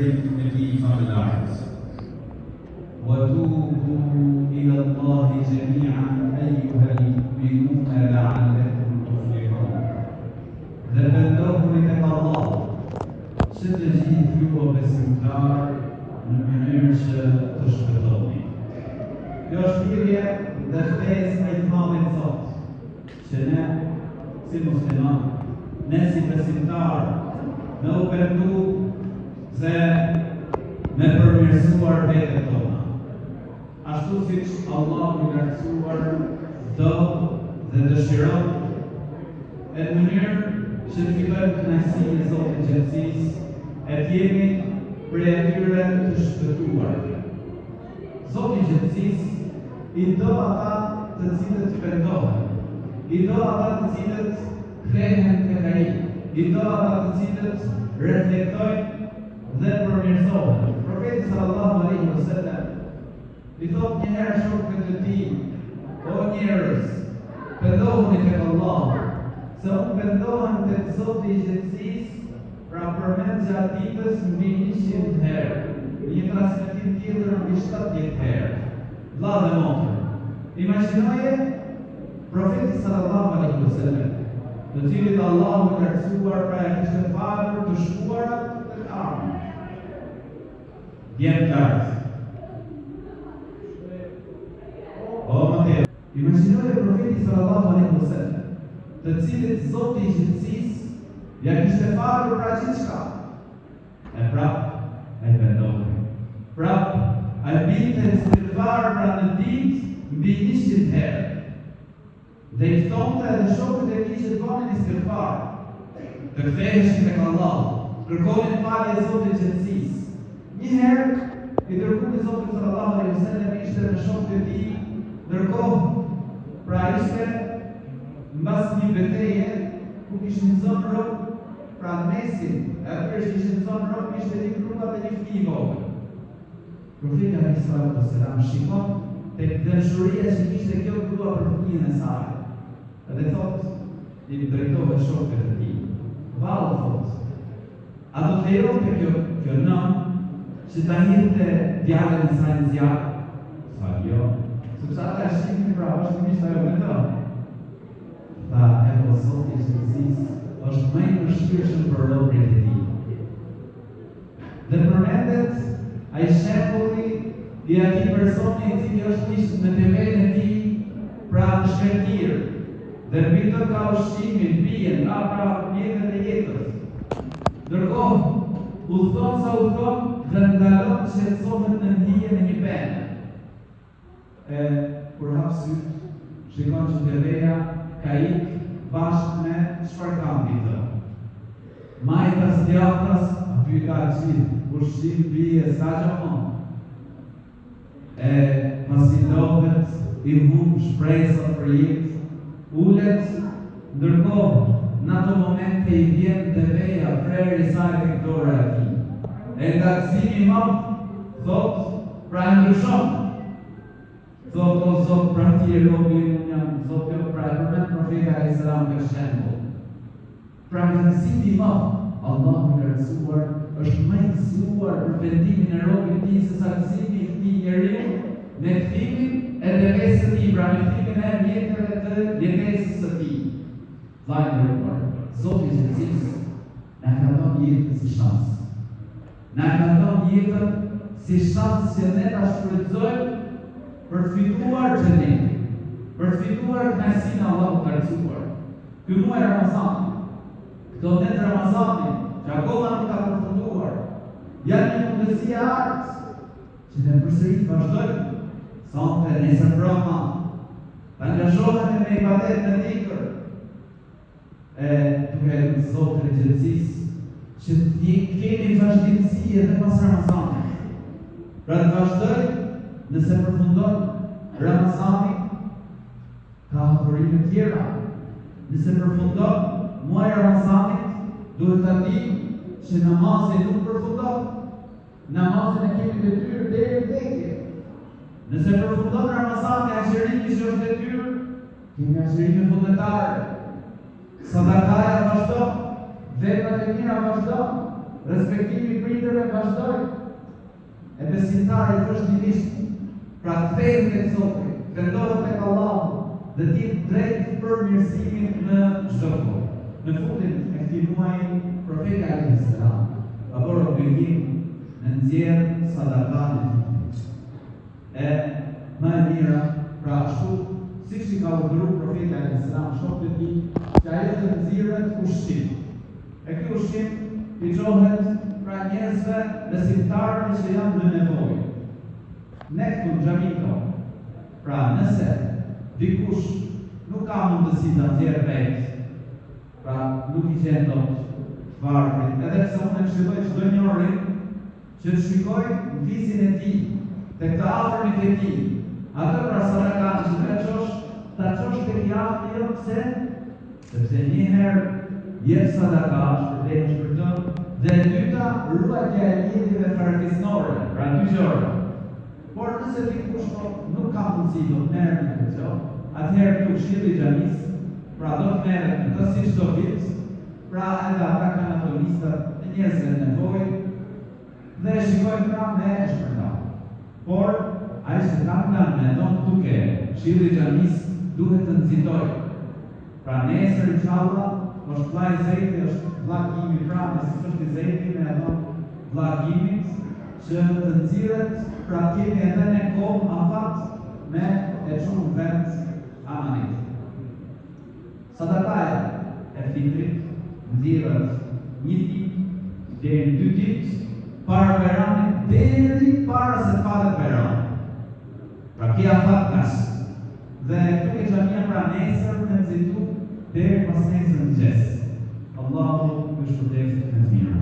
النبي فبالعرض وتوبوا إلى الله جميعا أيها المؤمنون لعلكم تفلحون. Dhe Allah që të gjithë ju besimtar në mënyrë që të shpëtoni. Kjo është thirrje dhe ftesë e Imamit Zot, që ne si musliman, ne si besimtar, me u pendu se me përmirësuar vetët tona. Ashtu siç Allahu i lartësuar do dhe dëshiron në mënyrë që të fitojmë kënaqësinë e Zotit Gjallësisë, e të jemi prej atyre të shpëtuar. Zoti i Gjallësisë i do ata të cilët pendohen, i do ata të cilët kthehen tek Ai, i do ata të cilët reflektojnë dhe përmirësohen. Profeti sallallahu alaihi wasallam i thotë një herë shokëve të tij: o njerëz, pendohuni tek Allahu, se unë pendohem tek Zoti i Gjallësisë, pra përmend gjatë ditës mbi 100 herë, një transmetim tjetër mbi 70 herë. Vëlla dhe motra, imagjinoje profeti sallallahu alaihi wasallam, të cilit Allahu i lartësuar pra e kishte falur të shkuarat të armë. Vjen lartë. O Mateo, imagjinoje profeti sallallahu alaihi wasallam, të cilit Zoti i Gjallësisë ja kishte falur pra gjithçka. E prap ai pendohej. Prap ai binte istighfar pra në ditë mbi 100 herë. Dhe i thonte edhe shokët e tij që të bënin istighfar, të ktheheshin tek Allahu, kërkonin falje Zotit të Gjallësisë. Një herë i dërguari Zotit sallallahu alaihi wasallam ishte me shokët e tij, ndërkohë pra ishte mbas një betejë ku kishin zonë rrok, pra në mesin e atyre që ishin zonë rrok ishte një grup dhe një fëmijë i vogël. Profeti alaihi salatu wassalam shikon tek dashuria që kishte kjo grua për fëmijën e saj. Dhe thotë, i drejtohet shokëve të tij: vallë, thotë, a do të lejonte kjo nën që ta hidhte djalën e saj në zjarr? Tha jo, sepse ata shihnin pra vazhdimisht ajo mendon. Tha, e Zoti i Gjallësisë është më i mëshirshëm për robërit e tij. Dhe përmendet ai shembulli i atij personi i cili është ishte me temelin e tij pra në shkëtir, dhe mbi të ka ushqimin, pijen, nga pra mjetet e jetës. Ndërkohë, udhton sa udhton dhe ndalon që shqetësohet në hijen e një pene. Kur hap syt, shikon që deveja ka ikë bashkë me çfarë kam ditë. Majtas djathtas, aty ka gjithë, ushqim, pije, s'ka gjamon. Pasi lodhet, i humb shpresat për jetë, ulet, ndërkohë, në ato momente i vjen deveja prerë i saj tek dora e tij. E nga gëzimi i madh, thotë, pra e ndryshon. Thotë, o Zot, pra ti e robi unë jam, Zot, jo, pra e përmend profeti alaihi salam për shembull. Pra në gëzimi i madh, Allahu i lartësuar është më i gëzuar për vendimin e robit të tij se sa gëzimi i këtij njeriu me kthimin e devesës së tij, pra me kthimin e mjeteve të jetesës së tij. Vllai i nderuar, Zoti i Gjallësisë na ka dhënë jetën si shans. Na ka dhënë jetën si shans që ne ta shfrytëzojmë për të fituar xhenetin, për të fituar kënaqësinë e Allahut të lartësuar. Ky muaj Ramazan, këto ditë Ramazanit, që akoma nuk ka përfunduar, janë një mundësi e artë që ne përsëri të vazhdojmë sonte, nesër broma, të angazhohemi me ibadet në dhikr, duke lutur Zotin e Gjallësisë që të kemi vazhdimsi edhe pas Ramazanit. Pra të vazhdojmë, nëse përfundon Ramazani, ka autorime tjera. Nëse përfundon muaj Ramazanit, duhet ta dimë që namazi nuk përfundon. Namazin e kemi detyrë deri në vdekje. Nëse përfundon Ramazani, agjerimi që është detyrë, kemi agjerime vullnetare. Sadakaja vazhdon, veprat e mira vazhdon, respektimi prindërve vazhdoj, e besimtari vazhdimisht, pra kthehet tek Zoti, vendohet tek Allahu dhe ti drejt për mirësimin në çdo kohë. Në fundin e këtij muaji, profeti alayhis salam ka bërë obligim në nxjerr sadakan e fitrit. E më e mira, pra ashtu siç i ka urdhëruar profeti alayhis salam shokët e tij, që ajo të nxjerrët ushqim. E ky ushqim piçohet pra njerëzve besimtarë që janë në nevojë. Ne këtu në xhami tonë, pra nëse dikush nuk ka mundësi ta nxjerrë vetë, pra nuk i gjen dot varfrit, edhe pse unë e këshilloj çdo njeri që të shikoj vizin e tij, tek të afërmit e tij, atë pra sadaka që ta çosh tek i afërt, jo pse? Sepse një herë jep sadaka, shpërblej për të, dhe e dyta ruajtja e lidhjeve farefisnore, pra dy gjëra. Por nëse dikush nuk ka mundësi do të merret në këtë gjë, atëherë këtu këshilli i xhamis, pra do të merret në të si çdo vit, pra edhe ata kanë ato listat e njerëzve në nevojë dhe shikojnë pra me shpërndar. Por ai që ka plan me don duke, këshilli i xhamis duhet të nxitojë. Pra nesër inshallah është vllai Zejti, është vllagimi pra nëse është i Zejti me ato vllagimit që të nxirret pra kemi edhe në kohë afat me e çon vend amanit. Sadakaja e fitrit nxirret një ditë deri në 2 ditë para Bayramit, deri para se falet Bayrami. Pra kia afat kas. Dhe këtu e xhamia pra nesër në nxitu deri pas nesër mëngjes. Allahu ju shpëtesë të mira.